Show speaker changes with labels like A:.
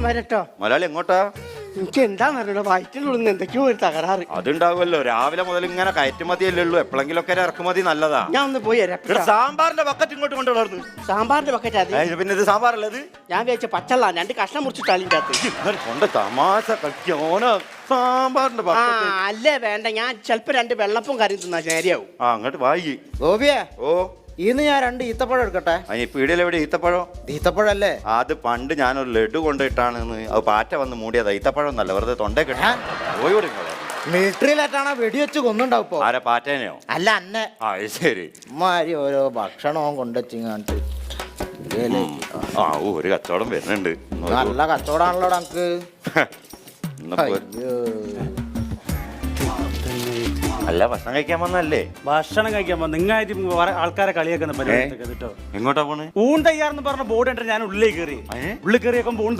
A: വരട്ടോ.
B: മലയാളി എങ്ങോട്ടാ?
A: എനിക്ക് എന്താന്നറിയണോ, വയറ്റിനുള്ളിൽ എന്തൊക്കെയോ ഒരു തകരാറ്.
B: അതുണ്ടാവുമല്ലോ, രാവിലെ മുതൽ ഇങ്ങനെ കയറ്റുമതിയല്ലേ ഉള്ളൂ, എപ്പോഴെങ്കിലും ഒക്കെ ഇറക്കുമതി നല്ലതാ.
A: ഞാൻ ഒന്ന് പോയി തരാം.
B: സാമ്പാറിന്റെ ബക്കറ്റ് ഇങ്ങോട്ട് കൊണ്ടുവന്നു.
A: സാമ്പാറിന്റെ ബക്കറ്റ് അത്?
B: പിന്നെ ഇത് സാമ്പാറല്ലത്.
A: ഞാൻ വിചാരിച്ച പച്ചള്ള 2 കഷ്ണം മുറിച്ചിട്ട് അളിൻ്റെ
B: കൊണ്ട് തമാശ കളിക്കോനോ. സാമ്പാറിന്റെ ബക്കറ്റ്
A: അല്ലേ വേണ്ട, ഞാൻ ചിലപ്പോ 2 വെള്ളപ്പം കറി തിന്നാ ശരിയാവും.
B: അങ്ങോട്ട് വായി
C: ഗോപിയെ.
B: ഓ,
C: ഇന്ന് ഞാൻ 2 ഈത്തപ്പഴം എടുക്കട്ടെ.
B: അതിന് പീടിയിലെവിടെ ഈത്തപ്പഴം?
C: ഈത്തപ്പഴല്ലേ
B: അത് പണ്ട് ഞാനൊരു ലഡു കൊണ്ടിട്ടാണ് അത് പാറ്റ വന്ന് മൂടിയതാ. ഈത്തപ്പഴം ഒന്നല്ല, വെറുതെ തൊണ്ടേ കിട്ടാൻ പോയി.
C: മിലിറ്ററിയിലായിട്ടാണ് വെടിവെച്ച് കൊന്നുണ്ടാവും.
B: ആരാ, പാറ്റേനെയോ?
C: അല്ല അന്നെ.
B: ശരി.
C: മാരി ഓരോ ഭക്ഷണവും കൊണ്ടുവച്ചിങ്ങാണ്ട്
B: ഒരു കച്ചവടം വരുന്നുണ്ട്.
C: നല്ല കച്ചവടാണല്ലോ നമുക്ക്.
B: അല്ല, ഭക്ഷണം കഴിക്കാൻ വന്നല്ലേ?
D: ഭക്ഷണം കഴിക്കാൻ വന്നു. നിങ്ങളായിട്ട് ആൾക്കാരെ കളിയാക്കുന്ന പരിപാടി കേട്ടോ.
B: എങ്ങോട്ടാ പോണ്?
D: ഊൺ തയ്യാറെന്ന് പറഞ്ഞ ബോർഡ് ഞാൻ ഉള്ളിൽ കയറി. ഉള്ളിൽ കയറിയൊക്കെ ഊൺ